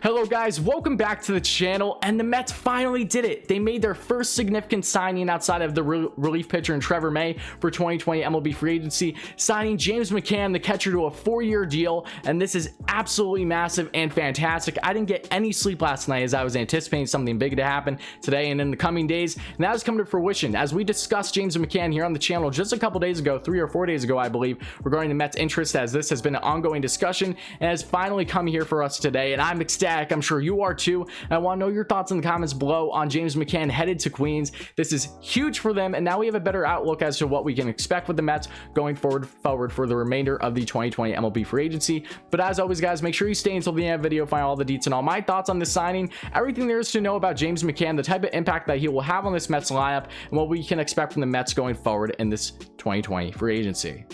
Hello guys, welcome back to the channel, and the Mets finally did it. They made their first significant signing outside of the relief pitcher in Trevor May for 2020 MLB free agency, signing James McCann, the catcher, to a 4-year deal, and this is absolutely massive and fantastic. I didn't get any sleep last night as I was anticipating something big to happen today and in the coming days, and that has come to fruition. As we discussed James McCann here on the channel just a couple days ago, 3 or 4 days ago I believe, regarding the Mets' interest, as this has been an ongoing discussion and has finally come here for us today, and I'm ecstatic. I'm sure you are too. And I want to know your thoughts in the comments below on James McCann headed to Queens. This is huge for them, and now we have a better outlook as to what we can expect with the Mets going forward for the remainder of the 2020 MLB free agency. But as always, guys, make sure you stay until the end of the video, find all the deets and all my thoughts on this signing, everything there is to know about James McCann, the type of impact that he will have on this Mets lineup, and what we can expect from the Mets going forward in this 2020 free agency.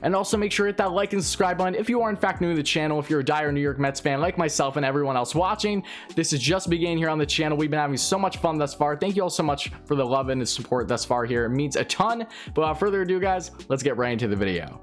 And also make sure to hit that like and subscribe button if you are in fact new to the channel. If you're a dire New York Mets fan like myself and everyone else watching, this is just beginning here on the channel. We've been having so much fun thus far. Thank you all so much for the love and the support thus far here. It means a ton. But without further ado, guys, let's get right into the video.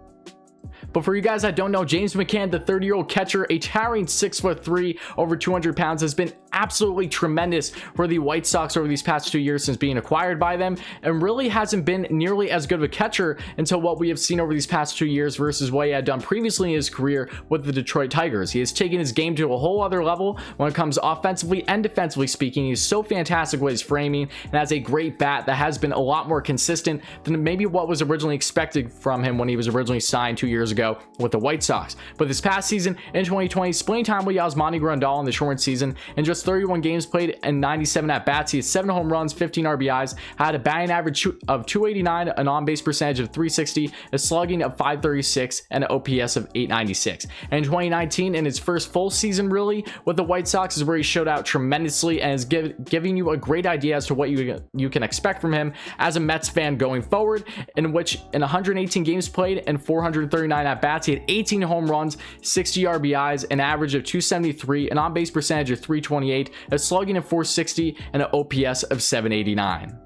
But for you guys that don't know, James McCann, the 30-year-old catcher, a towering 6'3", over 200 pounds, has been absolutely tremendous for the White Sox over these past 2 years since being acquired by them, and really hasn't been nearly as good of a catcher until what we have seen over these past 2 years versus what he had done previously in his career with the Detroit Tigers. He has taken his game to a whole other level when it comes offensively and defensively speaking. He's so fantastic with his framing and has a great bat that has been a lot more consistent than maybe what was originally expected from him when he was originally signed 2 years ago with the White Sox. But this past season in 2020, splitting time with Yasmani Grandal in the shortened season, in just 31 games played and 97 at-bats, he has 7 home runs, 15 RBIs, had a batting average of 289, an on-base percentage of 360, a slugging of 536, and an OPS of 896. And in 2019, in his first full season really with the White Sox, is where he showed out tremendously and is giving you a great idea as to what you can expect from him as a Mets fan going forward, in which in 118 games played and 439 at-bats, he had 18 home runs, 60 RBIs, an average of 273, an on-base percentage of 328, a slugging of 460, and an OPS of 789.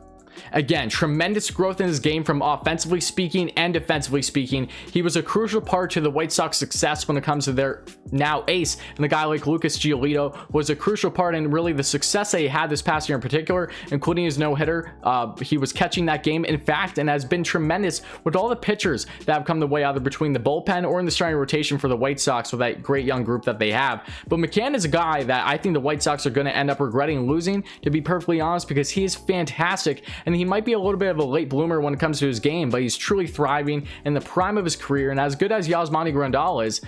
Again, tremendous growth in his game from offensively speaking and defensively speaking. He was a crucial part to the White Sox success when it comes to their now ace, and a guy like Lucas Giolito was a crucial part in really the success that he had this past year in particular, including his no-hitter. He was catching that game, in fact, and has been tremendous with all the pitchers that have come the way, either between the bullpen or in the starting rotation for the White Sox with that great young group that they have. But McCann is a guy that I think the White Sox are going to end up regretting losing, to be perfectly honest, because he is fantastic, and he might be a little bit of a late bloomer when it comes to his game, but he's truly thriving in the prime of his career. And as good as Yasmani Grandal is,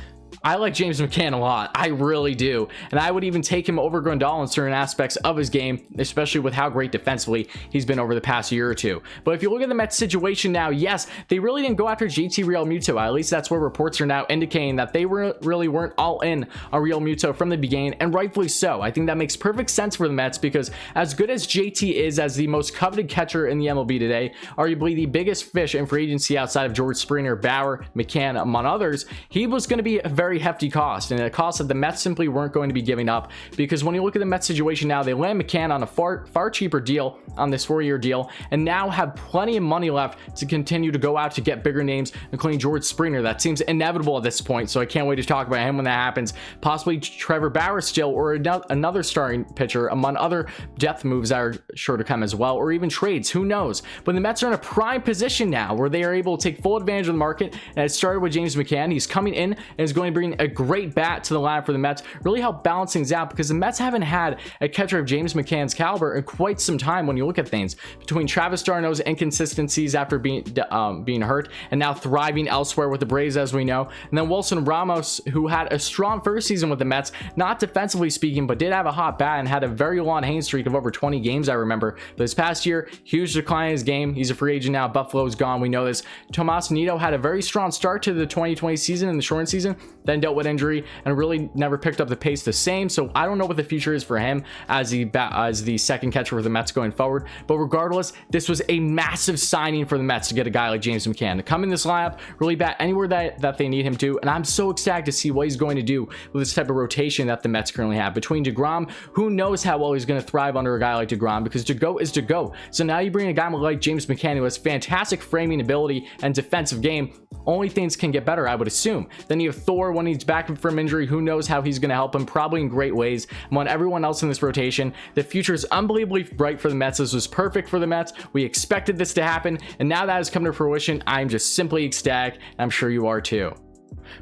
I like James McCann a lot. I really do. And I would even take him over Grandal in certain aspects of his game, especially with how great defensively he's been over the past year or two. But if you look at the Mets situation now, yes, they really didn't go after JT Realmuto. At least that's where reports are now indicating that they really weren't all in on Realmuto from the beginning, and rightfully so. I think that makes perfect sense for the Mets, because as good as JT is as the most coveted catcher in the MLB today, arguably the biggest fish in free agency outside of George Springer, Bauer, McCann, among others, he was going to be a very hefty cost, and a cost that the Mets simply weren't going to be giving up, because when you look at the Mets situation now, they land McCann on a far cheaper deal on this 4-year deal, and now have plenty of money left to continue to go out to get bigger names, including George Springer. That seems inevitable at this point, so I can't wait to talk about him when that happens. Possibly Trevor Bauer still, or another starting pitcher, among other depth moves that are sure to come as well, or even trades, who knows. But the Mets are in a prime position now where they are able to take full advantage of the market, and it started with James McCann. He's coming in and is going to bring a great bat to the lineup for the Mets, really help balance things out, because the Mets haven't had a catcher of James McCann's caliber in quite some time when you look at things, between Travis d'Arnaud's inconsistencies after being hurt and now thriving elsewhere with the Braves, as we know, and then Wilson Ramos, who had a strong first season with the Mets, not defensively speaking, but did have a hot bat and had a very long hanging streak of over 20 games, I remember. But this past year, huge decline in his game. He's a free agent now. Buffalo's gone, we know this. Tomas Nido had a very strong start to the 2020 season in the shortened season, then dealt with injury and really never picked up the pace the same. So I don't know what the future is for him as the second catcher for the Mets going forward. But regardless, this was a massive signing for the Mets to get a guy like James McCann to come in this lineup, really bat anywhere that they need him to. And I'm so ecstatic to see what he's going to do with this type of rotation that the Mets currently have. Between DeGrom, who knows how well he's going to thrive under a guy like DeGrom, because to go is to go. So now you bring a guy like James McCann, who has fantastic framing ability and defensive game. Only things can get better, I would assume. Then you have Thor when he's back from injury, who knows how he's going to help him, probably in great ways. I'm on everyone else in this rotation. The future is unbelievably bright for the Mets. This was perfect for the Mets. We expected this to happen, and now that has come to fruition, I'm just simply ecstatic. I'm sure you are too.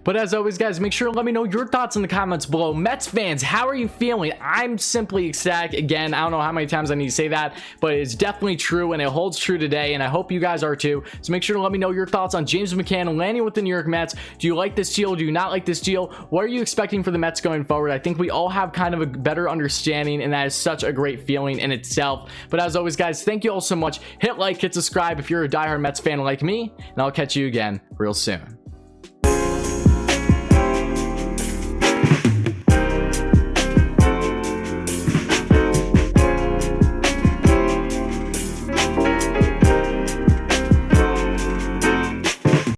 But as always, guys, make sure to let me know your thoughts in the comments below. Mets fans, how are you feeling? I'm simply ecstatic. Again, I don't know how many times I need to say that, but it's definitely true, and it holds true today, and I hope you guys are too. So make sure to let me know your thoughts on James McCann landing with the New York Mets. Do you like this deal? Do you not like this deal? What are you expecting for the Mets going forward? I think we all have kind of a better understanding, and that is such a great feeling in itself. But as always, guys, thank you all so much. Hit like, hit subscribe if you're a diehard Mets fan like me, and I'll catch you again real soon.